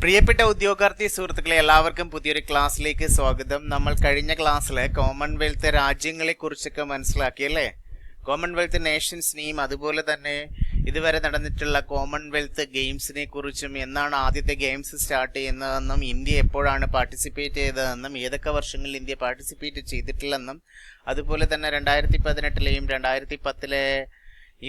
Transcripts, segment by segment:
പ്രിയപ്പെട്ട ഉദ്യോഗാർത്ഥി സുഹൃത്തുക്കളെ, എല്ലാവർക്കും പുതിയൊരു ക്ലാസ്സിലേക്ക് സ്വാഗതം. നമ്മൾ കഴിഞ്ഞ ക്ലാസ്സിൽ കോമൺവെൽത്ത് രാജ്യങ്ങളെ കുറിച്ചൊക്കെ മനസ്സിലാക്കിയല്ലേ. കോമൺവെൽത്ത് നേഷൻസ് നെയിം, അതുപോലെ തന്നെ ഇതുവരെ നടന്നിട്ടുള്ള കോമൺവെൽത്ത് ഗെയിംസിനെ കുറിച്ചും, എന്നാണ് ആദ്യത്തെ ഗെയിംസ് സ്റ്റാർട്ട് ചെയ്യുന്നതെന്നും, ഇന്ത്യ എപ്പോഴാണ് പാർട്ടിസിപ്പേറ്റ് ചെയ്തതെന്നും, ഏതൊക്കെ വർഷങ്ങളിൽ ഇന്ത്യ പാർട്ടിസിപ്പേറ്റ് ചെയ്തിട്ടില്ലെന്നും, അതുപോലെ തന്നെ 2018 2010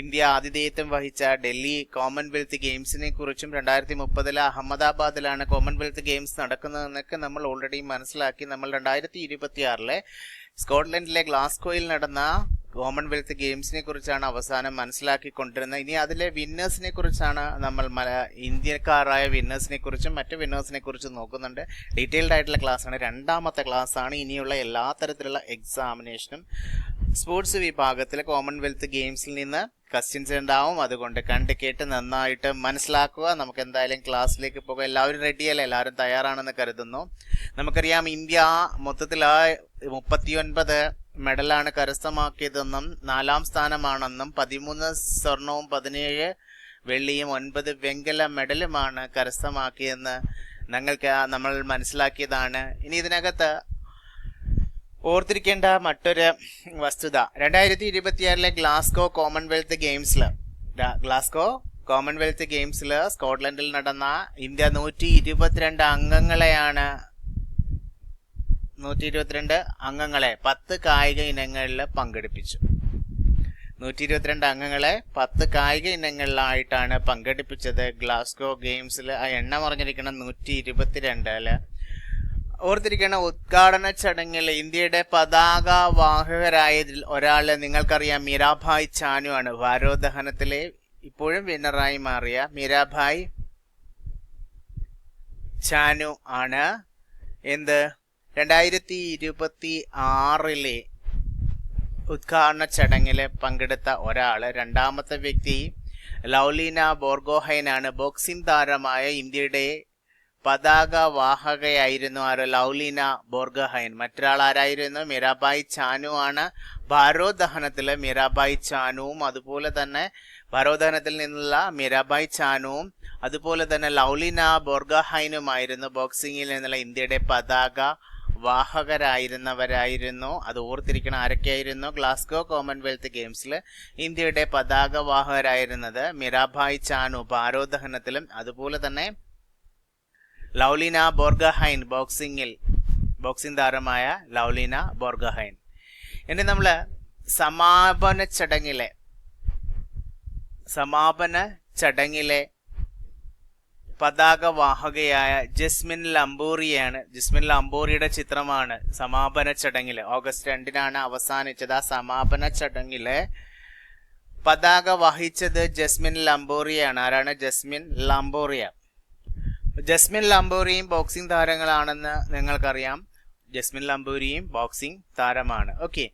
ഇന്ത്യ ആതിഥേയത്വം വഹിച്ച ഡൽഹി കോമൺവെൽത്ത് ഗെയിംസിനെ കുറിച്ചും 2030 അഹമ്മദാബാദിലാണ് കോമൺവെൽത്ത് ഗെയിംസ് നടക്കുന്നതെന്നൊക്കെ നമ്മൾ ഓൾറെഡി മനസ്സിലാക്കി. നമ്മൾ 2026 സ്കോട്ട്ലൻഡിലെ ഗ്ലാസ്ഗോയിൽ നടന്ന കോമൺവെൽത്ത് ഗെയിംസിനെ കുറിച്ചാണ് അവസാനം മനസ്സിലാക്കിക്കൊണ്ടിരുന്നത്. ഇനി അതിലെ വിന്നേഴ്സിനെ കുറിച്ചാണ് നമ്മൾ ഇന്ത്യക്കാരായ വിന്നേഴ്സിനെ കുറിച്ചും മറ്റു വിന്നേഴ്സിനെ കുറിച്ചും നോക്കുന്നുണ്ട്. ഡീറ്റെയിൽഡ് ആയിട്ടുള്ള ക്ലാസ്സാണ്, രണ്ടാമത്തെ ക്ലാസ്സാണ്. ഇനിയുള്ള എല്ലാ തരത്തിലുള്ള എക്സാമിനേഷനും സ്പോർട്സ് വിഭാഗത്തിൽ കോമൺവെൽത്ത് ഗെയിംസിൽ നിന്ന് ക്വസ്റ്റ്യൻസ് ഉണ്ടാവും. അതുകൊണ്ട് കണ്ട് കേട്ട് നന്നായിട്ട് മനസ്സിലാക്കുക. നമുക്ക് എന്തായാലും ക്ലാസ്സിലേക്ക് പോകാം. എല്ലാവരും റെഡിയല്ലേ? എല്ലാവരും തയ്യാറാണെന്ന് കരുതുന്നു. നമുക്കറിയാം, ഇന്ത്യ മൊത്തത്തിൽ 39 മെഡലാണ് കരസ്ഥമാക്കിയതെന്നും 4ാം സ്ഥാനമാണെന്നും 13 സ്വർണവും 17 വെള്ളിയും 9 വെങ്കല മെഡലുമാണ് കരസ്ഥമാക്കിയെന്ന് നമ്മൾ മനസ്സിലാക്കിയതാണ്. ഇനി ഇതിനകത്ത് ഓർത്തിരിക്കേണ്ട മറ്റൊരു വസ്തുത, 2026 ഗ്ലാസ്ഗോ കോമൺവെൽത്ത് ഗെയിംസിൽ സ്കോട്ട്ലൻഡിൽ നടന്ന ഇന്ത്യ 122 അംഗങ്ങളെ 10 കായിക ഇനങ്ങളിൽ പങ്കെടുപ്പിച്ചു. 122 അംഗങ്ങളെ 10 കായിക ഇനങ്ങളിലായിട്ടാണ് പങ്കെടുപ്പിച്ചത് ഗ്ലാസ്ഗോ ഗെയിംസിൽ. ആ എണ്ണം പറഞ്ഞിരിക്കണം 122. ഓർത്തിരിക്കുന്ന ഉദ്ഘാടന ചടങ്ങിൽ ഇന്ത്യയുടെ പതാക വാഹകരായതിൽ ഒരാള് നിങ്ങൾക്കറിയാം, മീരാഭായ് ചാനു ആണ്. ഭാരോദ്വഹനത്തിലെ ഇപ്പോഴും വിന്നറായി മാറിയ മീരാഭായ് ചാനു ആണ് 2026 ഉദ്ഘാടന ചടങ്ങിൽ പങ്കെടുത്ത ഒരാള്. രണ്ടാമത്തെ വ്യക്തി ലൗലീന ബോർഗോഹൈൻ ആണ്. ബോക്സിംഗ് താരമായ ഇന്ത്യയുടെ പതാക വാഹകയായിരുന്നു ലൗലീന ബോർഗോഹൈൻ. മറ്റൊരാൾ ആരായിരുന്നു? മീരാഭായ് ചാനു ആണ്. ഭാരോദ്വഹനത്തില് മീരാഭായ് ചാനുവും, അതുപോലെ തന്നെ ഭാരോദ്വഹനത്തിൽ നിന്നുള്ള മീരാഭായ് ചാനുവും അതുപോലെ തന്നെ ലൗലീന ബോർഗോഹൈനുമായിരുന്നു ബോക്സിംഗിൽ നിന്നുള്ള ഇന്ത്യയുടെ പതാക വാഹകരായിരുന്നവരായിരുന്നു. അത് ഓർത്തിരിക്കണം. ആരൊക്കെയായിരുന്നു? ഗ്ലാസ്ഗോ കോമൺവെൽത്ത് ഗെയിംസിൽ ഇന്ത്യയുടെ പതാക വാഹകരായിരുന്നത് മീരാഭായ് ചാനു ഭാരോദ്വഹനത്തിലും, അതുപോലെ തന്നെ ലൗലീന ബോർഗോഹൈൻ ബോക്സിംഗ് താരമായ ലൗലീന ബോർഗോഹൈൻ. ഇനി നമ്മൾ സമാപന ചടങ്ങിലെ പതാക വാഹകയായ ജസ്മിൻ ലംബോറിയാണ്. ജസ്മിൻ ലംബോറിയുടെ ചിത്രമാണ് സമാപന ചടങ്ങിൽ. ഓഗസ്റ്റ് 2 അവസാനിച്ചത്. ആ സമാപന ചടങ്ങിലെ പതാക വഹിച്ചത് ജസ്മിൻ ലംബോറിയാണ്. ആരാണ്? ജസ്മിൻ ലംബോറിയും ബോക്സിംഗ് താരങ്ങളാണെന്ന് നിങ്ങൾക്കറിയാം. ജസ്മിൻ ലംബോറിയും ബോക്സിംഗ് താരമാണ്. ഓക്കെ,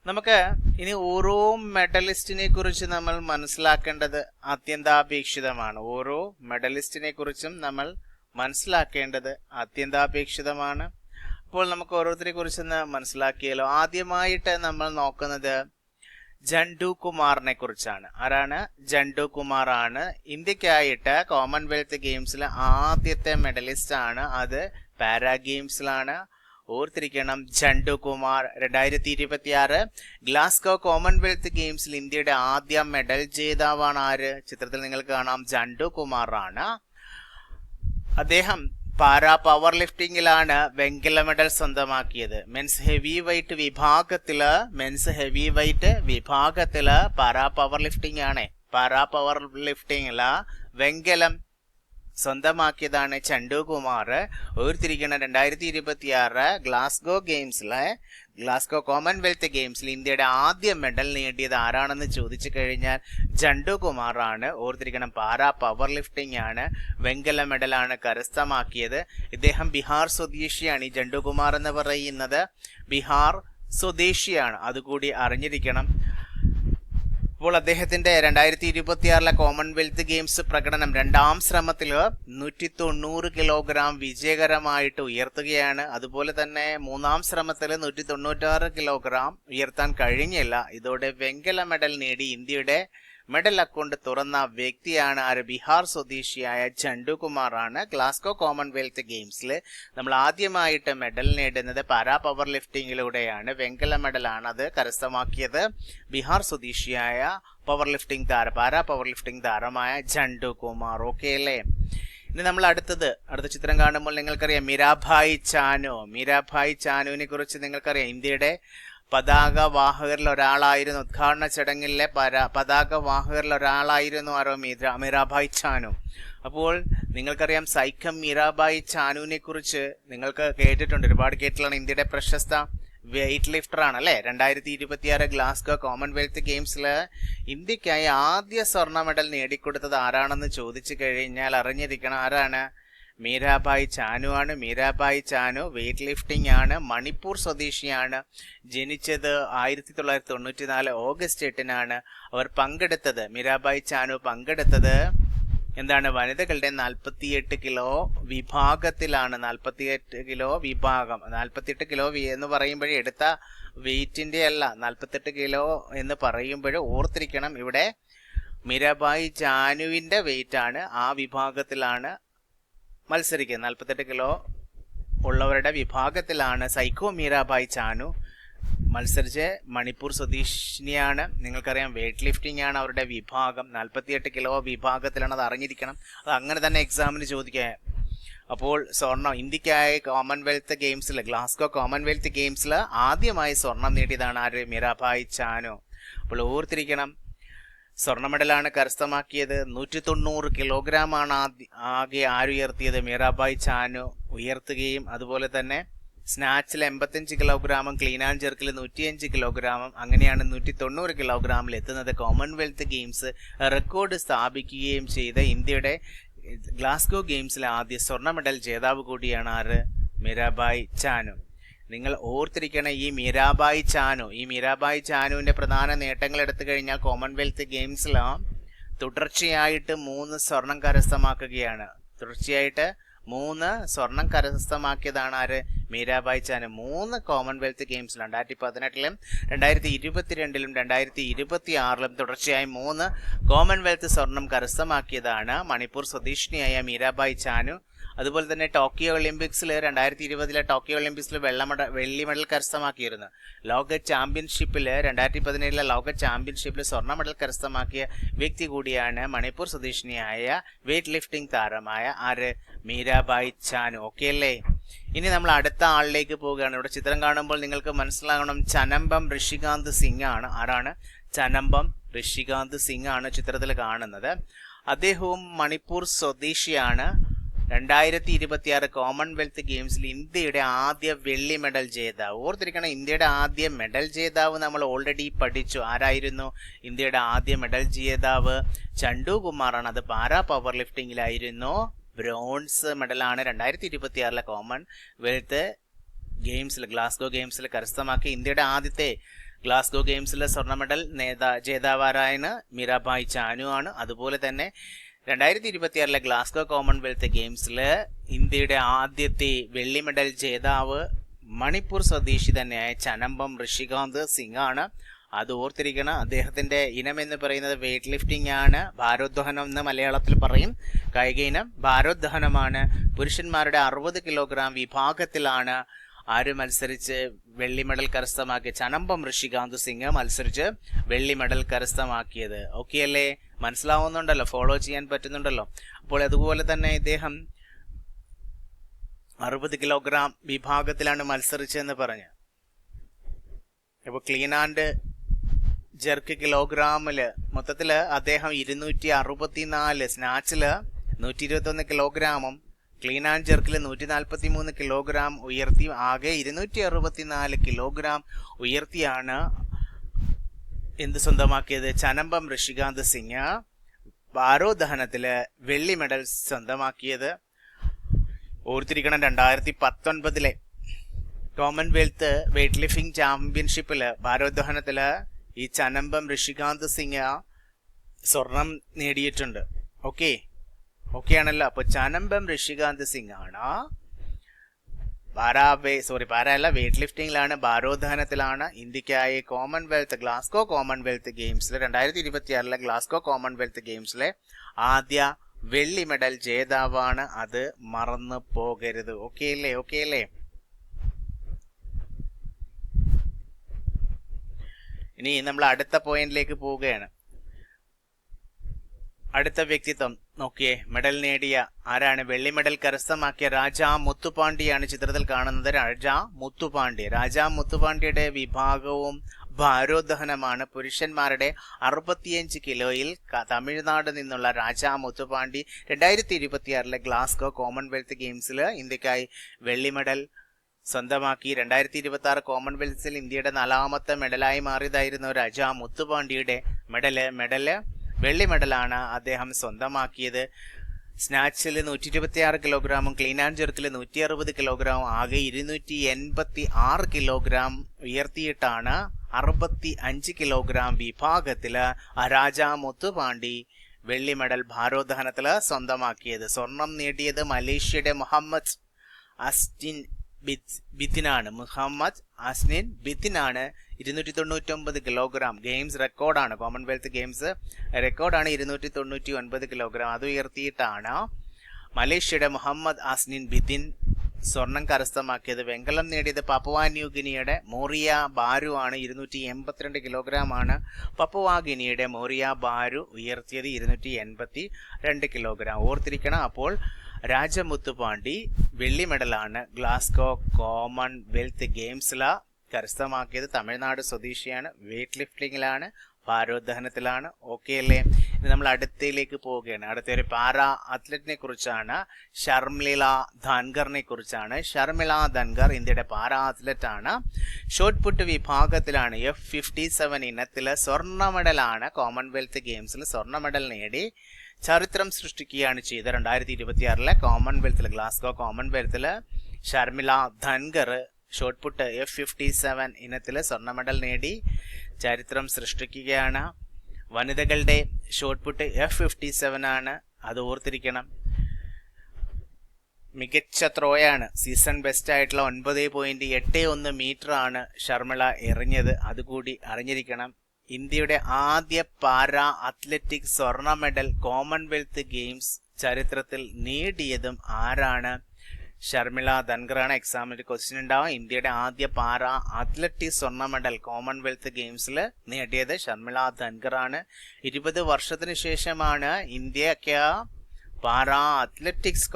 നമുക്ക് ഇനി ഓരോ മെഡലിസ്റ്റിനെ കുറിച്ച് നമ്മൾ മനസ്സിലാക്കേണ്ടത് അത്യന്താപേക്ഷിതമാണ്. ഓരോ മെഡലിസ്റ്റിനെ കുറിച്ചും നമ്മൾ മനസ്സിലാക്കേണ്ടത് അത്യന്താപേക്ഷിതമാണ്. അപ്പോൾ നമുക്ക് ഓരോരുത്തരെ കുറിച്ചൊന്ന് മനസ്സിലാക്കിയാലോ. ആദ്യമായിട്ട് നമ്മൾ നോക്കുന്നത് ജണ്ടു കുമാറിനെ കുറിച്ചാണ്. ആരാണ്? ജണ്ടു കുമാർ ആണ്. ഇന്ത്യക്കായിട്ട് കോമൺവെൽത്ത് ഗെയിംസിലെ ആദ്യത്തെ മെഡലിസ്റ്റ് ആണ്. അത് പാരാ ഗെയിംസിലാണ്. ഓർത്തിരിക്കണം, ജണ്ടു കുമാർ. 2026 ഗ്ലാസ്ഗോ കോമൺവെൽത്ത് ഗെയിംസിൽ ഇന്ത്യയുടെ ആദ്യ മെഡൽ ജേതാവാണ്. ആര്? ചിത്രത്തിൽ നിങ്ങൾക്ക് കാണാം, ജണ്ടു കുമാർ ആണ്. അദ്ദേഹം പാരാ പവർ ലിഫ്റ്റിംഗിലാണ് വെങ്കല മെഡൽ സ്വന്തമാക്കിയത്. മെൻസ് ഹെവി വെയിറ്റ് വിഭാഗത്തില് പാരാ പവർ ലിഫ്റ്റിംഗില് വെങ്കലം സ്വന്തമാക്കിയതാണ് ചണ്ടു കുമാർ. ഓർത്തിരിക്കണം, 2026 ഗ്ലാസ്ഗോ കോമൺവെൽത്ത് ഗെയിംസിൽ ഇന്ത്യയുടെ ആദ്യ മെഡൽ നേടിയത് ആരാണെന്ന് ചോദിച്ചു കഴിഞ്ഞാൽ ജണ്ടു കുമാർ ആണ്. ഓർത്തിരിക്കണം, പാരാ പവർ ലിഫ്റ്റിംഗ് ആണ്. വെങ്കല മെഡലാണ് കരസ്ഥമാക്കിയത്. ഇദ്ദേഹം ബീഹാർ സ്വദേശിയാണ്. ഈ ജണ്ടു കുമാർ എന്ന് പറയുന്നത് ബീഹാർ സ്വദേശിയാണ്. അതുകൂടി അറിഞ്ഞിരിക്കണം. അപ്പോൾ അദ്ദേഹത്തിന്റെ 2026 കോമൺവെൽത്ത് ഗെയിംസ് പ്രകടനം 2ാം ശ്രമത്തിൽ 190 കിലോഗ്രാം വിജയകരമായിട്ട് ഉയർത്തുകയാണ്. അതുപോലെ തന്നെ 3ാം ശ്രമത്തിൽ 196 കിലോഗ്രാം ഉയർത്താൻ കഴിഞ്ഞില്ല. ഇതോടെ വെങ്കല മെഡൽ നേടി ഇന്ത്യയുടെ മെഡൽ അക്കൗണ്ട് തുറന്ന വ്യക്തിയാണ് ആര്? ബീഹാർ സ്വദേശിയായ ചണ്ടുകുമാറാണ്. ഗ്ലാസ്ഗോ കോമൺവെൽത്ത് ഗെയിംസിൽ നമ്മൾ ആദ്യമായിട്ട് മെഡൽ നേടുന്നത് പാരാ പവർ ലിഫ്റ്റിങ്ങിലൂടെയാണ്. വെങ്കല മെഡലാണ് അത് കരസ്ഥമാക്കിയത്. ബീഹാർ സ്വദേശിയായ പാരാ പവർ ലിഫ്റ്റിംഗ് താരമായ ചണ്ടുകുമാർ. ഓക്കെ അല്ലേ? ഇനി നമ്മൾ അടുത്ത ചിത്രം കാണുമ്പോൾ നിങ്ങൾക്കറിയാം മീരാഭായ് ചാനുവിനെ കുറിച്ച് നിങ്ങൾക്കറിയാം. ഇന്ത്യയുടെ പതാക വാഹകരിൽ ഒരാളായിരുന്നു. ഉദ്ഘാടന ചടങ്ങിലെ പതാക വാഹകരിൽ ഒരാളായിരുന്നു ആരോ? മീരാഭായ് ചാനു. അപ്പോൾ നിങ്ങൾക്കറിയാം സൈഖം മീരാഭായ് ചാനുവിനെ കുറിച്ച് നിങ്ങൾക്ക് കേട്ടിട്ടുണ്ട്, ഒരുപാട് കേട്ടിട്ടാണ്. ഇന്ത്യയുടെ പ്രശസ്ത വെയ്റ്റ് ലിഫ്റ്റർ ആണ് അല്ലേ? 2026 ഗ്ലാസ്ഗോ കോമൺവെൽത്ത് ഗെയിംസിൽ ഇന്ത്യക്കായി ആദ്യ സ്വർണ്ണ മെഡൽ നേടിക്കൊടുത്തത് ആരാണെന്ന് ചോദിച്ചു കഴിഞ്ഞാൽ അറിഞ്ഞിരിക്കണം. ആരാണ്? മീരാഭായ് ചാനു ആണ്. മീരാഭായ് ചാനു വെയ്റ്റ് ലിഫ്റ്റിംഗ് ആണ്. മണിപ്പൂർ സ്വദേശിയാണ്. ജനിച്ചത് 1994 ഓഗസ്റ്റ് 8-നാണ്. അവർ പങ്കെടുത്തത്, മീരാഭായ് ചാനു പങ്കെടുത്തത് എന്താണ്? വനിതകളുടെ 48 കിലോ വിഭാഗത്തിലാണ്. 48 കിലോ വിഭാഗം. 48 കിലോ എന്ന് പറയുമ്പോഴേ എടുത്ത വെയിറ്റിന്റെ അല്ല, 48 കിലോ എന്ന് പറയുമ്പോൾ ഓർത്തിരിക്കണം, ഇവിടെ മീരാഭായ് ചാനുവിന്റെ വെയിറ്റ് ആണ്. ആ വിഭാഗത്തിലാണ് മത്സരിക്കുന്നത്. 48 കിലോ ഉള്ളവരുടെ വിഭാഗത്തിലാണ് സൈഖോ മീരാഭായ് ചാനു മത്സരിച്ച്. മണിപ്പൂർ സ്വദേശിനിയാണ്. നിങ്ങൾക്കറിയാം വെയ്റ്റ് ലിഫ്റ്റിംഗ് ആണ് അവരുടെ വിഭാഗം. 48 കിലോ വിഭാഗത്തിലാണ്. അത് അറിഞ്ഞിരിക്കണം. അത് അങ്ങനെ തന്നെ എക്സാമിന് ചോദിക്കുക. അപ്പോൾ സ്വർണം ഇന്ത്യക്കായി കോമൺവെൽത്ത് ഗെയിംസിൽ, ഗ്ലാസ്ഗോ കോമൺവെൽത്ത് ഗെയിംസിൽ ആദ്യമായി സ്വർണം നേടിയതാണ് ആര്? മീരാഭായ് ചാനു. അപ്പോൾ ഓർത്തിരിക്കണം, സ്വർണ്ണ മെഡലാണ് കരസ്ഥമാക്കിയത്. 190 കിലോഗ്രാമാണ് ആകെ ആരുയർത്തിയത്? മീരാഭായ് ചാനു ഉയർത്തുകയും അതുപോലെ തന്നെ സ്നാച്ചിൽ 85 കിലോഗ്രാമും ക്ലീൻ ആൻഡ് ജെർക്കിൽ 105 കിലോഗ്രാമും, അങ്ങനെയാണ് 190 കിലോഗ്രാമിൽ എത്തുന്നത്. കോമൺവെൽത്ത് ഗെയിംസ് റെക്കോർഡ് സ്ഥാപിക്കുകയും ചെയ്ത ഇന്ത്യയുടെ ഗ്ലാസ്ഗോ ഗെയിംസിലെ ആദ്യ സ്വർണ്ണ മെഡൽ ജേതാവ് കൂടിയാണ് ആര്? മീരാഭായ് ചാനു. നിങ്ങൾ ഓർത്തിരിക്കണം, ഈ മീരാഭായ് ചാനുവിന്റെ പ്രധാന നേട്ടങ്ങൾ എടുത്തു കഴിഞ്ഞാൽ കോമൺവെൽത്ത് ഗെയിംസിൽ തുടർച്ചയായിട്ട് 3 സ്വർണം കരസ്ഥമാക്കുകയാണ്. തുടർച്ചയായിട്ട് 3 സ്വർണം കരസ്ഥമാക്കിയതാണ് ആര്? മീരാഭായ് ചാനു. 3 കോമൺവെൽത്ത് ഗെയിംസിൽ 2018-ലും 2022-ലും 2026-ലും തുടർച്ചയായി 3 കോമൺവെൽത്ത് സ്വർണം കരസ്ഥമാക്കിയതാണ് മണിപ്പൂർ സ്വദേശിനിയായ മീരാഭായ് ചാനു. അതുപോലെ തന്നെ ടോക്കിയോ ഒളിമ്പിക്സിൽ 2020 ടോക്കിയോ ഒളിമ്പിക്സിൽ വെള്ളി മെഡൽ കരസ്ഥമാക്കിയിരുന്നു. ലോക ചാമ്പ്യൻഷിപ്പിൽ 2017 ലോക ചാമ്പ്യൻഷിപ്പിൽ സ്വർണ്ണ മെഡൽ കരസ്ഥമാക്കിയ വ്യക്തി കൂടിയാണ് മണിപ്പൂർ സ്വദേശിനിയായ വെയ്റ്റ് ലിഫ്റ്റിംഗ് താരമായ ആര്? മീരാഭായ് ചാനു. ഓക്കെ അല്ലേ? ഇനി നമ്മൾ അടുത്ത ആളിലേക്ക് പോവുകയാണ്. ഇവിടെ ചിത്രം കാണുമ്പോൾ നിങ്ങൾക്ക് മനസ്സിലാകണം, ചനമ്പം ഋഷികാന്ത് സിംഗ് ആണ്. ആരാണ്? ചനമ്പം ഋഷികാന്ത് സിംഗ് ആണ് ചിത്രത്തിൽ കാണുന്നത്. അദ്ദേഹവും മണിപ്പൂർ സ്വദേശിയാണ്. 2026 കോമൺവെൽത്ത് ഗെയിംസിൽ ഇന്ത്യയുടെ ആദ്യ വെള്ളി മെഡൽ ജേതാവ്. ഓർത്തിരിക്കണം, ഇന്ത്യയുടെ ആദ്യ മെഡൽ ജേതാവ് നമ്മൾ ഓൾറെഡി പഠിച്ചു. ആരായിരുന്നു ഇന്ത്യയുടെ ആദ്യ മെഡൽ ജേതാവ്? ചണ്ടുകുമാറാണ്. അത് പാരാ പവർ ലിഫ്റ്റിംഗിലായിരുന്നു. ബ്രോൺസ് മെഡലാണ് 2026 കോമൺവെൽത്ത് ഗെയിംസിൽ, ഗ്ലാസ്ഗോ ഗെയിംസിൽ കരസ്ഥമാക്കി. ഇന്ത്യയുടെ ആദ്യത്തെ ഗ്ലാസ്ഗോ ഗെയിംസിലെ സ്വർണ്ണ മെഡൽ ജേതാവാരായ മീരാഭായ് ചാനു ആണ്. അതുപോലെ തന്നെ 2026 ഗ്ലാസ്ഗോ കോമൺവെൽത്ത് ഗെയിംസിൽ ഇന്ത്യയുടെ ആദ്യത്തെ വെള്ളി മെഡൽ ജേതാവ് മണിപ്പൂർ സ്വദേശി തന്നെയായ ചനമ്പം ഋഷികാന്ത് സിംഗ് ആണ്. അത് ഓർത്തിരിക്കണം. അദ്ദേഹത്തിന്റെ ഇനം എന്ന് പറയുന്നത് വെയ്റ്റ് ലിഫ്റ്റിംഗ് ആണ്. ഭാരോദ്വഹനം എന്ന് മലയാളത്തിൽ പറയും. കായിക ഇനം ഭാരോദ്വഹനമാണ്. പുരുഷന്മാരുടെ 60 കിലോഗ്രാം വിഭാഗത്തിലാണ് ആര് മത്സരിച്ച് വെള്ളി മെഡൽ കരസ്ഥമാക്കിയ? ചനമ്പം ഋഷികാന്ത് സിംഗ് മത്സരിച്ച് വെള്ളി മെഡൽ കരസ്ഥമാക്കിയത്. ഓക്കെ അല്ലേ? മനസ്സിലാവുന്നുണ്ടല്ലോ, ഫോളോ ചെയ്യാൻ പറ്റുന്നുണ്ടല്ലോ. അപ്പോൾ അതുപോലെ തന്നെ ഇദ്ദേഹം 60 കിലോഗ്രാം വിഭാഗത്തിലാണ് മത്സരിച്ചതെന്ന് പറഞ്ഞു. അപ്പോൾ ക്ലീൻ ആൻഡ് ജെർക്ക് കിലോഗ്രാമില് മൊത്തത്തില് അദ്ദേഹം 264, സ്നാച്ചില് 121 കിലോഗ്രാമും ക്ലീൻ ആൻഡ് ജെർക്കിൽ 143 കിലോഗ്രാം ഉയർത്തി, ആകെ 264 കിലോഗ്രാം ഉയർത്തിയാണ് എന്ത് സ്വന്തമാക്കിയത്? ചനമ്പം ഋഷികാന്ത് സിംഗ് ഭാരോദ്വഹനത്തില് വെള്ളി മെഡൽ സ്വന്തമാക്കിയത്. ഓർത്തിരിക്കണം, 2019 കോമൺവെൽത്ത് വെയ്റ്റ് ലിഫ്റ്റിംഗ് ചാമ്പ്യൻഷിപ്പില് ഭാരോദ്വഹനത്തില് ഈ ചനമ്പം ഋഷികാന്ത് സിംഗ് സ്വർണം നേടിയിട്ടുണ്ട്. ഓക്കെ ആണല്ലോ. അപ്പൊ ചനമ്പം ഋഷികാന്ത് സിംഗ് ആണ് പാരല്ല, വെയ്റ്റ് ലിഫ്റ്റിംഗിലാണ്, ഭാരോദ്വഹനത്തിലാണ് ഇന്ത്യക്കായി ഗ്ലാസ്കോ കോമൺവെൽത്ത് ഗെയിംസിലെ 2026 ഗ്ലാസ്കോ കോമൺവെൽത്ത് ഗെയിംസിലെ ആദ്യ വെള്ളി മെഡൽ ജേതാവാണ്. അത് മറന്നു പോകരുത്. ഓക്കെ അല്ലേ? ഇനി നമ്മൾ അടുത്ത പോയിന്റിലേക്ക് പോവുകയാണ്. അടുത്ത വ്യക്തിത്വം നോക്കിയേ, മെഡൽ നേടിയ ആരാണ്? വെള്ളി മെഡൽ കരസ്ഥമാക്കിയ രാജാ മുത്തുപാണ്ഡിയാണ് ചിത്രത്തിൽ കാണുന്നത്. രാജാ മുത്തുപാണ്ഡിയുടെ വിഭാഗവും ഭാരോദ്വഹനമാണ്. പുരുഷന്മാരുടെ 65 കിലോയിൽ തമിഴ്നാട് നിന്നുള്ള രാജാ മുത്തുപാണ്ഡി 2026 ഗ്ലാസ്കോ കോമൺവെൽത്ത് ഗെയിംസിൽ ഇന്ത്യക്കായി വെള്ളി മെഡൽ സ്വന്തമാക്കി. 2026 കോമൺവെൽത്തിൽ ഇന്ത്യയുടെ 4ാമത്തെ മെഡലായി മാറിയതായിരുന്നു രാജാ മുത്തുപാണ്ഡിയുടെ മെഡല് വെള്ളി മെഡലാണ് അദ്ദേഹം സ്വന്തമാക്കിയത്. സ്നാച്ചിൽ 126 കിലോഗ്രാമും ക്ലീൻ ആൻഡ് ജെർക്കിൽ 160 കിലോഗ്രാമും ആകെ 286 കിലോഗ്രാം ഉയർത്തിയിട്ടാണ് 65 കിലോഗ്രാം വിഭാഗത്തില് രാജാ മുത്തുപാണ്ഡി വെള്ളി മെഡൽ ഭാരോദ്വഹനത്തില് സ്വന്തമാക്കിയത്. സ്വർണം നേടിയത് മലേഷ്യയുടെ മുഹമ്മദ് അസ്റ്റിൻ ബിത്തിനാണ്. 299 കിലോഗ്രാം ഗെയിംസ് റെക്കോർഡാണ്. കോമൺവെൽത്ത് ഗെയിംസ് റെക്കോർഡാണ് 299 കിലോഗ്രാം. അത് ഉയർത്തിയിട്ടാണ് മലേഷ്യയുടെ മുഹമ്മദ് അസ്നിൻ ബിത്തിൻ സ്വർണം കരസ്ഥമാക്കിയത്. വെങ്കലം നേടിയത് പപ്പുവ ന്യൂഗിനിയുടെ മോറിയ ബാരു ആണ്. 282 കിലോഗ്രാം ആണ് പപ്പുവ ഗിനിയുടെ മോറിയ ബാരു ഉയർത്തിയത്. 282 കിലോഗ്രാം ഓർത്തിരിക്കണം. അപ്പോൾ രാജമുത്തുപാണ്ഡി വെള്ളി മെഡലാണ് ഗ്ലാസ്കോ കോമൺവെൽത്ത് ഗെയിംസിൽ കരസ്ഥമാക്കിയത്. തമിഴ്നാട് സ്വദേശിയാണ്. വെയ്റ്റ് ലിഫ്റ്റിംഗിലാണ്, ഭാരോദ്വഹനത്തിലാണ്. ഓക്കെ അല്ലേ? ഇനി നമ്മൾ അടുത്തയിലേക്ക് പോവുകയാണ്. അടുത്തൊരു പാരാ അത്ലറ്റിനെ കുറിച്ചാണ്, ഷർമിള ധൻഖറിനെ കുറിച്ചാണ്. ഷർമിള ധൻഖർ ഇന്ത്യയുടെ പാരാ അത്ലറ്റ് ആണ്. ഷോട്ട് പുട്ട് വിഭാഗത്തിലാണ് F57 ഇനത്തിൽ സ്വർണ്ണ മെഡലാണ്. കോമൺവെൽത്ത് ഗെയിംസിൽ സ്വർണ്ണ മെഡൽ നേടി ചരിത്രം സൃഷ്ടിക്കുകയാണ് ചെയ്തത്. 2026 കോമൺവെൽത്തിൽ ഗ്ലാസ്കോ കോമൺവെൽത്തിൽ Sharmila Dhankhar shot put F57 ഇനത്തിൽ സ്വർണ്ണ മെഡൽ നേടി ചരിത്രം സൃഷ്ടിക്കുകയാണ്. വനിതകളുടെ ഷോട്ട് പുട്ട് F57 ആണ്, അത് ഓർത്തിരിക്കണം. മികച്ച ത്രോയാണ്, സീസൺ ബെസ്റ്റ് ആയിട്ടുള്ള 9.81 മീറ്റർ ആണ് ഷർമിള എറിഞ്ഞത്, അതുകൂടി അറിഞ്ഞിരിക്കണം. ഇന്ത്യയുടെ ആദ്യ പാരാ അത്ലറ്റിക് സ്വർണ്ണ മെഡൽ കോമൺവെൽത്ത് ഗെയിംസ് ചരിത്രത്തിൽ നേടിയതും ആരാണ്? ഷർമിള ധൻഖറാണ്. എക്സാമിന് ക്വസ്റ്റ്യൻ ഉണ്ടാവും. ഇന്ത്യയുടെ ആദ്യ പാരാ അത്ലറ്റിക് സ്വർണ്ണ മെഡൽ കോമൺവെൽത്ത് ഗെയിംസിൽ നേടിയത് ഷർമിള ധൻഖറാണ്. 20 വർഷത്തിന് ശേഷമാണ് ഇന്ത്യക്ക് പാരാ അത്ലറ്റിക്സ്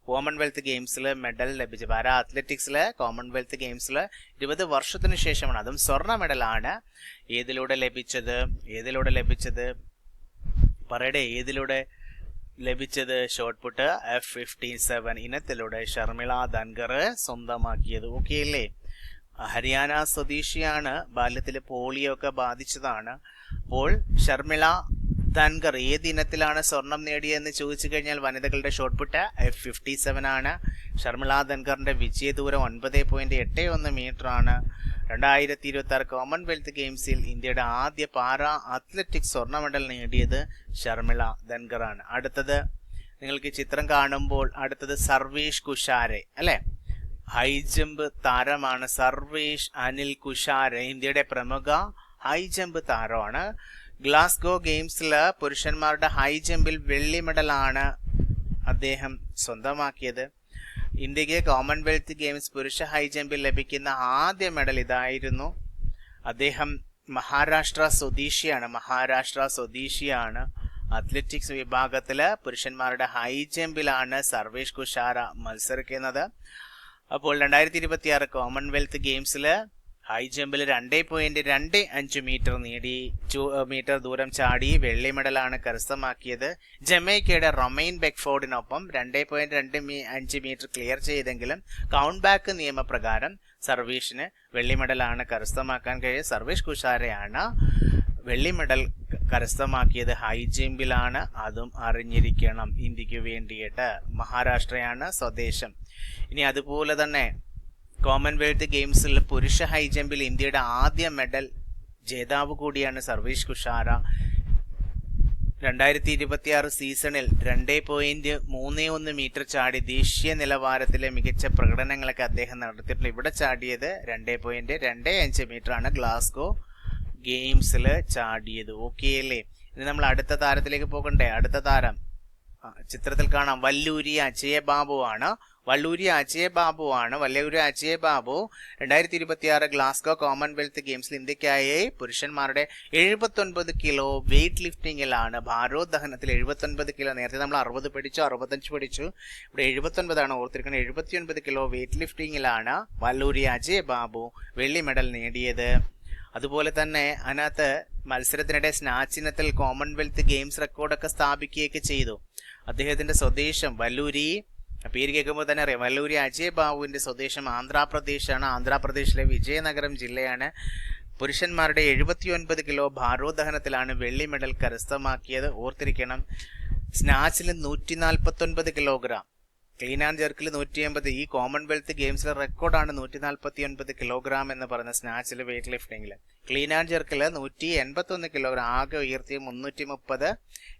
കോമൺവെൽത്ത് ഗെയിംസിൽ മെഡൽ ലഭിച്ചത്. പാരാ അത്ലറ്റിക്സിൽ കോമൺവെൽത്ത് ഗെയിംസിൽ 20 വർഷത്തിന് ശേഷമാണ്, അതും സ്വർണ്ണ മെഡലാണ്. ഏതിലൂടെ ലഭിച്ചത് പറയടേ, ഏതിലൂടെ ലഭിച്ചത്? ഷോട്ട് പുട്ട് F57 ഇനത്തിലൂടെ ഷർമിള ധൻഖർ സ്വന്തമാക്കിയത്. ഓക്കെ അല്ലേ? ഹരിയാന സ്വദേശിയാണ്. ബാല്യത്തിൽ പോളിയോ ഒക്കെ ബാധിച്ചതാണ്. അപ്പോൾ ഷർമിള ധൻഖർ ഏത് ഇനത്തിലാണ് സ്വർണം നേടിയതെന്ന് ചോദിച്ചു കഴിഞ്ഞാൽ വനിതകളുടെ ഷോട്ട് പുട്ട് F57 ആണ്. ഷർമിള ധൻഖറിന്റെ വിജയദൂരം 9.81 മീറ്റർ ആണ്. 2026 കോമൺവെൽത്ത് ഗെയിംസിൽ ഇന്ത്യയുടെ ആദ്യ പാരാ അത്ലറ്റിക് സ്വർണ്ണ മെഡൽ നേടിയത് ഷർമിള ധൻഖറാണ്. അടുത്തത് നിങ്ങൾക്ക് ചിത്രം കാണുമ്പോൾ അടുത്തത് സർവേഷ് കുഷാരെ അല്ലെ, ഹൈ ജമ്പ് താരമാണ്. സർവേഷ് അനിൽ കുഷാരെ ഇന്ത്യയുടെ പ്രമുഖ ഹൈ ജമ്പ് താരമാണ്. ഗ്ലാസ്ഗോ ഗെയിംസിൽ പുരുഷന്മാരുടെ ഹൈ ജമ്പിൽ വെള്ളി മെഡലാണ് അദ്ദേഹം സ്വന്തമാക്കിയത്. ഇന്ത്യക്ക് കോമൺവെൽത്ത് ഗെയിംസ് പുരുഷ ഹൈ ജമ്പിൽ ലഭിക്കുന്ന ആദ്യ മെഡൽ ഇതായിരുന്നു. അദ്ദേഹം മഹാരാഷ്ട്ര സ്വദേശിയാണ്. അത്ലറ്റിക്സ് വിഭാഗത്തില് പുരുഷന്മാരുടെ ഹൈ ജമ്പിലാണ് സർവേഷ് കുഷാര മത്സരിക്കുന്നത്. അപ്പോൾ 2026 കോമൺവെൽത്ത് ഗെയിംസില് ഹൈ ജമ്പിൽ 2.25 മീറ്റർ ദൂരം ചാടി വെള്ളി മെഡലാണ് കരസ്ഥമാക്കിയത്. ജമൈക്കയുടെ റൊമൈൻ ബെക്ഫോർഡിനൊപ്പം 2.25 മീറ്റർ ക്ലിയർ ചെയ്തെങ്കിലും കൗണ്ട് ബാക്ക് നിയമപ്രകാരം സർവേഷിന് വെള്ളി മെഡലാണ് കരസ്ഥമാക്കാൻ കഴിയും. സർവേഷ് കുഷാരയാണ് വെള്ളി മെഡൽ കരസ്ഥമാക്കിയത് ഹൈ ജമ്പിലാണ്, അതും അറിഞ്ഞിരിക്കണം ഇന്ത്യക്ക് വേണ്ടിയിട്ട്. മഹാരാഷ്ട്രയാണ് സ്വദേശം. ഇനി അതുപോലെ തന്നെ കോമൺവെൽത്ത് ഗെയിംസിൽ പുരുഷ ഹൈ ജമ്പിൽ ഇന്ത്യയുടെ ആദ്യ മെഡൽ ജേതാവ് കൂടിയാണ് സർവേഷ് കുഷാര. 2026 സീസണിൽ 2.31 മീറ്റർ ചാടി ദേശീയ നിലവാരത്തിലെ മികച്ച പ്രകടനങ്ങളൊക്കെ അദ്ദേഹം നടത്തിയിട്ടുണ്ട്. ഇവിടെ ചാടിയത് 2.25 മീറ്റർ ആണ് ഗ്ലാസ്ഗോ ഗെയിംസിൽ ചാടിയത്. ഓക്കെ അല്ലേ? ഇനി നമ്മൾ അടുത്ത താരത്തിലേക്ക് പോകണ്ടേ? അടുത്ത താരം ചിത്രത്തിൽ കാണാം, വല്ലൂരി അജയ ബാബു ആണ്. വല്ലൂരി അജയ ബാബു 2026 ഗ്ലാസ്ഗോ കോമൺവെൽത്ത് ഗെയിംസിൽ ഇന്ത്യക്കായി പുരുഷന്മാരുടെ 79 കിലോ വെയിറ്റ് ലിഫ്റ്റിംഗിലാണ്, ഭാരോദ്വഹനത്തിൽ 79 കിലോ. നേരത്തെ നമ്മൾ 60 പഠിച്ചു, 65 പഠിച്ചു, ഇവിടെ 79 ഓർത്തിരിക്കുന്നത്. 79 കിലോ വെയിറ്റ് ലിഫ്റ്റിംഗിലാണ് വല്ലൂരി അജയ ബാബു വെള്ളി മെഡൽ നേടിയത്. അതുപോലെ തന്നെ അതിനകത്ത് മത്സരത്തിനിടെ സ്നാച്ച് ഇനത്തിൽ കോമൺവെൽത്ത് ഗെയിംസ് റെക്കോർഡൊക്കെ സ്ഥാപിക്കുകയൊക്കെ ചെയ്തു. അദ്ദേഹത്തിന്റെ സ്വദേശം വല്ലൂരി, പേര് കേൾക്കുമ്പോൾ തന്നെ അറിയാം, വല്ലൂരി അജയ് ബാബുവിന്റെ സ്വദേശം ആന്ധ്രാപ്രദേശാണ്. ആന്ധ്രാപ്രദേശിലെ വിജയനഗരം ജില്ലയാണ്. പുരുഷന്മാരുടെ 79 കിലോ ഭാരോദ്വഹനത്തിലാണ് വെള്ളി മെഡൽ കരസ്ഥമാക്കിയത്. ഓർത്തിരിക്കണം, സ്നാച്ചിൽ 149 കിലോഗ്രാം, ക്ലീൻ ആൻഡ് ജെർക്കിൽ 180. ഈ കോമൺവെൽത്ത് ഗെയിംസിലെ റെക്കോർഡാണ് 149 കിലോഗ്രാം എന്ന് പറയുന്ന സ്നാച്ചിൽ വെയിറ്റ് ലിഫ്റ്റിംഗിൽ. ക്ലീൻ ആൻഡ് ജെർക്കിൽ 181 കിലോഗ്രാം, ആകെ ഉയർത്തിയ 330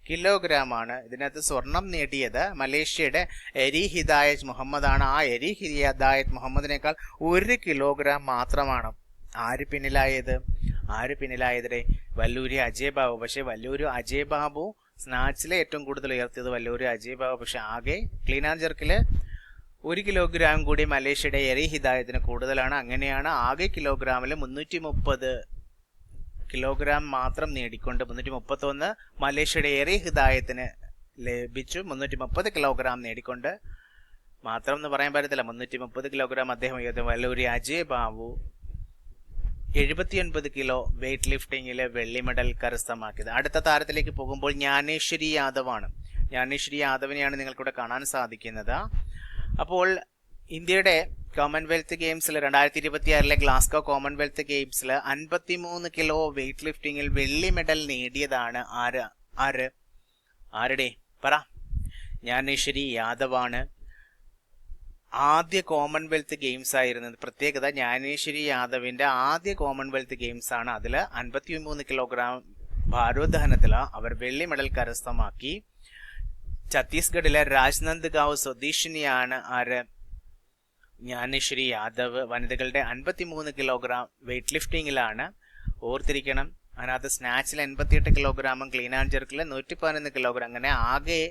കിലോഗ്രാം ആണ്. ഇതിനകത്ത് സ്വർണം നേടിയത് മലേഷ്യയുടെ എരി ഹിദായത്ത് മുഹമ്മദാണ്. ആ എരി ഹിദായത്ത് മുഹമ്മദിനേക്കാൾ 1 കിലോഗ്രാം മാത്രമാണ് ആര് പിന്നിലായത്? വല്ലൂരി അജയ് ബാബു. പക്ഷെ വല്ലൂരി അജയ് ബാബു സ്നാച്ചിലെ ഏറ്റവും കൂടുതൽ ഉയർത്തിയത് വല്ലൂരി അജയ് ബാബു. പക്ഷെ ആകെ ക്ലീൻ ആൻഡ് ജെർക്കില് 1 കിലോഗ്രാം കൂടി മലേഷ്യയുടെ എരി ഹിദായത്തിന് കൂടുതലാണ്. അങ്ങനെയാണ് ആകെ കിലോഗ്രാമിൽ 330 കിലോഗ്രാം മാത്രം നേടിക്കൊണ്ട് 331 മലേഷ്യയുടെ എറി ഹിദായത്തിന് ലഭിച്ചു. 330 കിലോഗ്രാം നേടിക്കൊണ്ട് മാത്രം എന്ന് പറയാൻ പറ്റത്തില്ല, 330 കിലോഗ്രാം അദ്ദേഹം ഉയർത്തും. വല്ലൂരി അജയ് ബാബു 79 കിലോ വെയിറ്റ് ലിഫ്റ്റിംഗില് വെള്ളി മെഡൽ കരസ്ഥമാക്കിയത്. അടുത്ത താരത്തിലേക്ക് പോകുമ്പോൾ ജ്ഞാനേശ്വരി യാദവാണ്. ജ്ഞാനേശ്വരി യാദവിനെയാണ് നിങ്ങൾക്കിവിടെ കാണാൻ സാധിക്കുന്നത്. അപ്പോൾ ഇന്ത്യയുടെ കോമൺവെൽത്ത് ഗെയിംസിൽ 2026 ഗ്ലാസ്ഗോ കോമൺവെൽത്ത് ഗെയിംസിൽ 53 കിലോ വെയിറ്റ് ലിഫ്റ്റിംഗിൽ വെള്ളി മെഡൽ നേടിയതാണ് ആരുടെ പറ? ജ്ഞാനേശ്വരി യാദവാണ്. ആദ്യ കോമൺവെൽത്ത് ഗെയിംസ് ആയിരുന്നത്. പ്രത്യേകത, ജ്ഞാനേശ്വരി യാദവിന്റെ ആദ്യ കോമൺവെൽത്ത് ഗെയിംസ് ആണ്. അതിൽ 53 കിലോഗ്രാം ഭാരോദ്വഹനത്തിൽ അവർ വെള്ളി മെഡൽ കരസ്ഥമാക്കി. ഛത്തീസ്ഗഡിലെ രാജ്നന്ദ്ഗാവ് സ്വദേശിനിയാണ് ജ്ഞാനേശ്വരി യാദവ്. വനിതകളുടെ 53 കിലോഗ്രാം വെയിറ്റ് ലിഫ്റ്റിംഗിലാണ്. ഓർത്തിരിക്കണം, അതിനകത്ത് സ്നാച്ചിൽ 88 കിലോഗ്രാമും ക്ലീൻ ആൻഡ് ജെർക്കിൽ 111 കിലോഗ്രാം. അങ്ങനെ ആകെ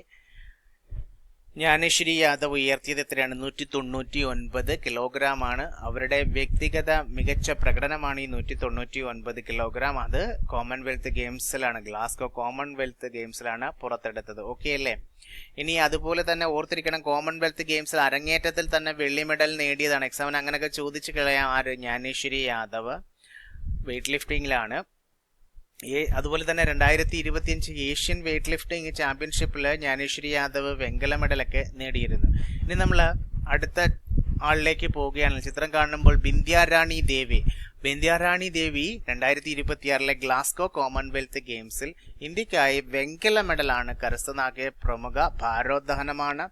ജ്ഞാനേശ്വരി യാദവ് ഉയർത്തിയത് എത്രയാണ്? 199 കിലോഗ്രാം ആണ്. അവരുടെ വ്യക്തിഗത മികച്ച പ്രകടനമാണ് ഈ 199 കിലോഗ്രാം. അത് കോമൺവെൽത്ത് ഗെയിംസിലാണ്, ഗ്ലാസ്ഗോ കോമൺവെൽത്ത് ഗെയിംസിലാണ് പുറത്തെടുത്തത്. ഓക്കെ അല്ലേ? ഇനി അതുപോലെ തന്നെ ഓർത്തിരിക്കണം, കോമൺവെൽത്ത് ഗെയിംസിൽ അരങ്ങേറ്റത്തിൽ തന്നെ വെള്ളി മെഡൽ നേടിയതാണ്. എക്സാമിന് അങ്ങനെയൊക്കെ ചോദിച്ചു കളയാം. ജ്ഞാനേശ്വരി യാദവ് വെയിറ്റ് ലിഫ്റ്റിംഗിലാണ്. അതുപോലെ തന്നെ 2025 ഏഷ്യൻ വെയിറ്റ് ലിഫ്റ്റിംഗ് ചാമ്പ്യൻഷിപ്പിൽ ജ്ഞാനേശ്വരി യാദവ് വെങ്കല മെഡലൊക്കെ നേടിയിരുന്നു. ഇനി നമ്മൾ അടുത്ത ആളിലേക്ക് പോവുകയാണ്. ചിത്രം കാണുമ്പോൾ ബിന്ദ്യാറാണി ദേവി 2026 ഗ്ലാസ്ഗോ കോമൺവെൽത്ത് ഗെയിംസിൽ ഇന്ത്യക്കായി വെങ്കല മെഡലാണ് കരസ്ഥമാക്കിയ പ്രമുഖ ഭാരോദ്വഹനമാണ്.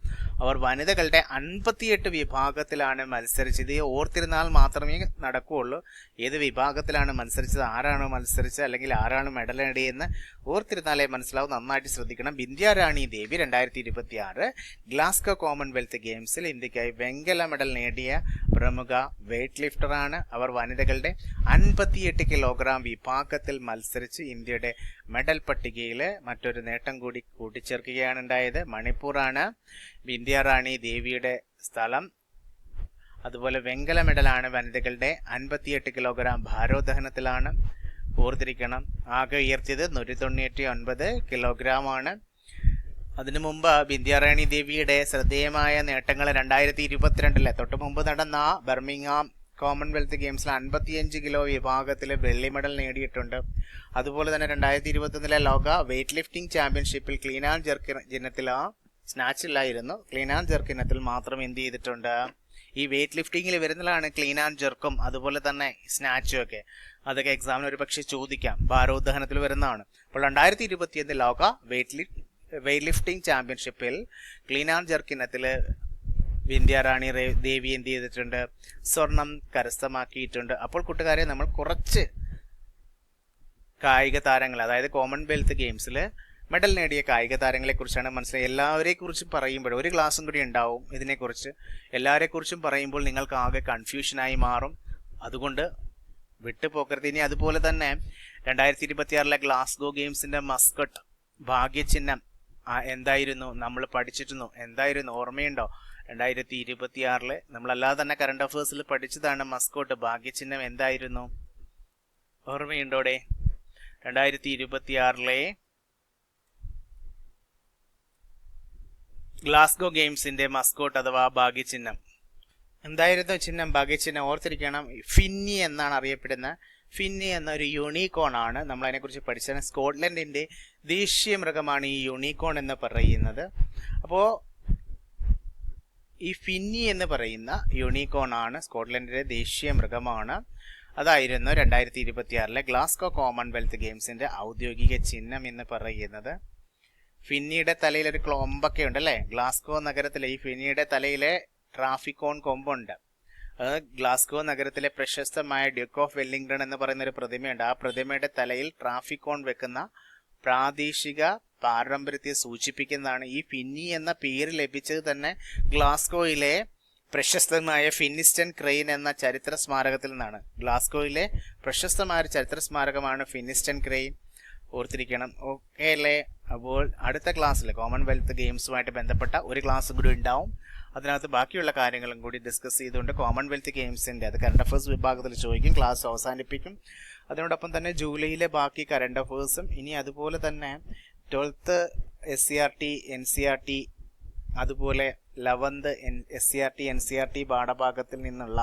അവർ വനിതകളുടെ 58 വിഭാഗത്തിലാണ് മത്സരിച്ചത്. ഓർത്തിരുന്നാൽ മാത്രമേ നടക്കുകയുള്ളൂ. ഏത് വിഭാഗത്തിലാണ് മത്സരിച്ചത്, ആരാണ് മത്സരിച്ചത്, അല്ലെങ്കിൽ ആരാണ് മെഡൽ നേടിയെന്ന് ഓർത്തിരുന്നാലേ മനസ്സിലാവും. നന്നായിട്ട് ശ്രദ്ധിക്കണം. ബിന്ദ്യാറാണി ദേവി 2026 ഗ്ലാസ്ഗോ കോമൺവെൽത്ത് ഗെയിംസിൽ ഇന്ത്യക്കായി വെങ്കല മെഡൽ നേടിയ പ്രമുഖ വെയിറ്റ് ലിഫ്റ്ററാണ്. അവർ വനിതകളുടെ 58 കിലോഗ്രാം വിഭാഗത്തിൽ മത്സരിച്ച് ഇന്ത്യയുടെ മെഡൽ പട്ടികയിൽ മറ്റൊരു നേട്ടം കൂടി കൂട്ടിച്ചേർക്കുകയാണ് ഉണ്ടായത്. മണിപ്പൂറാണ് ബിന്ദ്യാറാണി ദേവിയുടെ സ്ഥലം. അതുപോലെ വെങ്കല മെഡലാണ് വനിതകളുടെ 58 കിലോഗ്രാം ഭാരോദ്വഹനത്തിലാണ്. ഓർത്തിരിക്കണം, ആകെ ഉയർത്തിയത് 199 കിലോഗ്രാം ആണ്. അതിനു മുമ്പ് ബിന്ദ്യാറാണി ദേവിയുടെ ശ്രദ്ധേയമായ നേട്ടങ്ങൾ 2022 തൊട്ട് മുമ്പ് നടന്ന ബർമിംഗ്ഹാം കോമൺവെൽത്ത് ഗെയിംസിൽ 55 കിലോ വിഭാഗത്തിൽ വെള്ളി മെഡൽ നേടിയിട്ടുണ്ട്. അതുപോലെ തന്നെ 2021 ലോക വെയിറ്റ് ലിഫ്റ്റിംഗ് ചാമ്പ്യൻഷിപ്പിൽ ക്ലീൻ ആൻഡ് ജെർക്ക് ഇനത്തിൽ സ്നാച്ചില്ലായിരുന്നു, ക്ലീൻ ആൻഡ് ജെർക്ക് ഇനത്തിൽ മാത്രം എന്ത് ചെയ്തിട്ടുണ്ട്? ഈ വെയിറ്റ് ലിഫ്റ്റിംഗിൽ വരുന്നതാണ് ക്ലീൻ ആൻഡ് ജെർക്കും അതുപോലെ തന്നെ സ്നാച്ചും ഒക്കെ. അതൊക്കെ എക്സാമിന് ഒരു പക്ഷേ ചോദിക്കാം, ഭാരോദ്വഹനത്തിൽ വരുന്നതാണ്. അപ്പോൾ 2021 ലോക വെയിറ്റ് ലിഫ്റ്റിംഗ് ചാമ്പ്യൻഷിപ്പിൽ ക്ലീൻ ആൻഡ് ജെർക്ക് ഇനത്തിൽ ബിന്ദ്യാറാണി ദേവി എന്ത് ചെയ്തിട്ടുണ്ട്? സ്വർണം കരസ്ഥമാക്കിയിട്ടുണ്ട്. അപ്പോൾ കൂട്ടുകാരെ, നമ്മൾ കുറച്ച് കായിക താരങ്ങൾ, അതായത് കോമൺവെൽത്ത് ഗെയിംസിൽ മെഡൽ നേടിയ കായിക താരങ്ങളെക്കുറിച്ചാണ് മനസ്സിലായി. എല്ലാവരെക്കുറിച്ചും പറയുമ്പോൾ ഒരു ക്ലാസ്സും കൂടി ഉണ്ടാവും ഇതിനെക്കുറിച്ച്. എല്ലാവരെക്കുറിച്ചും പറയുമ്പോൾ നിങ്ങൾക്ക് ആകെ കൺഫ്യൂഷനായി മാറും. അതുകൊണ്ട് വിട്ടുപോക്കരുത്. ഇനി അതുപോലെ തന്നെ 2026 ഗ്ലാസ്ഗോ ഗെയിംസിന്റെ മസ്കട്ട് ഭാഗ്യചിഹ്നം എന്തായിരുന്നു നമ്മൾ പഠിച്ചിരുന്നു? എന്തായിരുന്നു ഓർമ്മയുണ്ടോ? 2026 നമ്മളല്ലാതെ തന്നെ കറണ്ട് അഫയേഴ്സിൽ പഠിച്ചതാണ്. മസ്കോട്ട് ഭാഗ്യചിഹ്നം എന്തായിരുന്നു? ഓർമ്മയുണ്ടോടെ? 2026 ഗ്ലാസ്ഗോ ഗെയിംസിന്റെ മസ്കോട്ട് അഥവാ ഭാഗ്യചിഹ്നം എന്തായിരുന്നു? ചിഹ്നം, ഭാഗ്യചിഹ്നം ഓർത്തിരിക്കണം. ഫിന്നി എന്നാണ് അറിയപ്പെടുന്ന. ഫിന്നി എന്നൊരു യൂണിക്കോൺ ആണ്. നമ്മൾ അതിനെക്കുറിച്ച് പഠിച്ചത്. സ്കോട്ട്ലൻഡിന്റെ ദേശീയ മൃഗമാണ് ഈ യൂണിക്കോൺ എന്ന് പറയുന്നത്. അപ്പോൾ ഈ ഫിന്നി എന്ന് പറയുന്ന യൂണിക്കോൺ ആണ് സ്കോട്ട്ലൻഡിന്റെ ദേശീയ മൃഗമാണ്. അതായിരുന്നു 2026 ഗ്ലാസ്ഗോ കോമൺവെൽത്ത് ഗെയിംസിന്റെ ഔദ്യോഗിക ചിഹ്നം എന്ന് പറയുന്നത്. ഫിന്നിയുടെ തലയിൽ ഒരു ക്ലോമ്പൊക്കെ ഉണ്ട് അല്ലേ? ഗ്ലാസ്ഗോ നഗരത്തിലെ ഈ ഫിന്നിയുടെ തലയിലെ ട്രാഫിക്കോൺ കൊമ്പുണ്ട്. അത് ഗ്ലാസ്ഗോ നഗരത്തിലെ പ്രശസ്തമായ ഡ്യൂക്ക് ഓഫ് വെല്ലിംഗ്ടൺ എന്ന് പറയുന്ന ഒരു പ്രതിമയുണ്ട്. ആ പ്രതിമയുടെ തലയിൽ ട്രാഫിക്കോൺ വെക്കുന്ന പ്രാദേശിക പാരമ്പര്യത്തെ സൂചിപ്പിക്കുന്നതാണ്. ഈ ഫിന്നി എന്ന പേര് ലഭിച്ചത് തന്നെ ഗ്ലാസ്ഗോയിലെ പ്രശസ്തമായ ഫിന്നിസ്റ്റൺ ക്രെയിൻ എന്ന ചരിത്ര സ്മാരകത്തിൽ നിന്നാണ്. ഗ്ലാസ്ഗോയിലെ പ്രശസ്തമായ ഒരു ചരിത്ര സ്മാരകമാണ് ഫിന്നിസ്റ്റൺ ക്രെയിൻ. ഓർത്തിരിക്കണം. ഓക്കെ അല്ലേ? അപ്പോൾ അടുത്ത ക്ലാസ്സിൽ കോമൺവെൽത്ത് ഗെയിംസുമായിട്ട് ബന്ധപ്പെട്ട ഒരു ക്ലാസ് കൂടി ഉണ്ടാവും. അതിനകത്ത് ബാക്കിയുള്ള കാര്യങ്ങളും കൂടി ഡിസ്കസ് ചെയ്തുകൊണ്ട് കോമൺവെൽത്ത് ഗെയിംസിൻ്റെ അത് കറണ്ട് അഫയേഴ്സ് വിഭാഗത്തിൽ ചോദിക്കും. ക്ലാസ് അവസാനിപ്പിക്കും. അതിനോടൊപ്പം തന്നെ ജൂലൈയിലെ ബാക്കി കറണ്ട് അഫയേഴ്സും ഇനി അതുപോലെ തന്നെ 12th SCRT NCRT അതുപോലെ 11th SCRT NCRT പാഠഭാഗത്തിൽ നിന്നുള്ള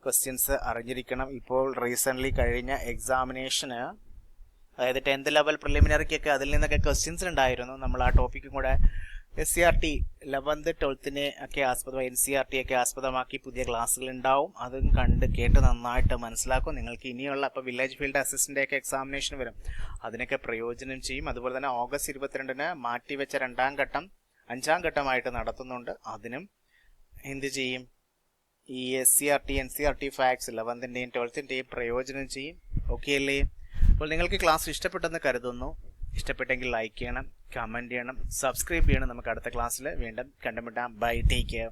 ക്വസ്റ്റ്യൻസ് അറിഞ്ഞിരിക്കണം. ഇപ്പോൾ റീസെൻ്റ്ലി കഴിഞ്ഞ എക്സാമിനേഷന്, അതായത് 10th ലെവൽ പ്രിലിമിനറിക്കൊക്കെ അതിൽ നിന്നൊക്കെ ക്വസ്റ്റ്യൻസ് ഉണ്ടായിരുന്നു. നമ്മൾ ആ ടോപ്പിക്കും കൂടെ SCRT 11th 12th ഒക്കെ ആസ്പദമായി NCRT ഒക്കെ ആസ്പദമാക്കി പുതിയ ക്ലാസ്സുകൾ ഉണ്ടാവും. അതും കണ്ട് കേട്ട് നന്നായിട്ട് മനസ്സിലാക്കും. നിങ്ങൾക്ക് ഇനിയുള്ള ഇപ്പോൾ വില്ലേജ് ഫീൽഡ് അസിസ്റ്റൻ്റ് ഒക്കെ എക്സാമിനേഷൻ വരും, അതിനൊക്കെ പ്രയോജനം ചെയ്യും. അതുപോലെ തന്നെ ഓഗസ്റ്റ് 22 മാറ്റിവെച്ച 2ാം ഘട്ടം 5ാം ഘട്ടമായിട്ട് നടത്തുന്നുണ്ട്. അതിനും എന്ത് ചെയ്യും? ഈ SCRT NCRT facts 11th 12th പ്രയോജനം ചെയ്യും. ഓക്കെ അല്ലേ? അപ്പോൾ നിങ്ങൾക്ക് ക്ലാസ് ഇഷ്ടപ്പെട്ടെന്ന് കരുതുന്നു. ഇഷ്ടപ്പെട്ടെങ്കിൽ ലൈക്ക് ചെയ്യണം, കമൻറ്റ് ചെയ്യണം, സബ്സ്ക്രൈബ് ചെയ്യണം. നമുക്ക് അടുത്ത ക്ലാസ്സിൽ വീണ്ടും കണ്ടുമുട്ടാം. Bye, take care.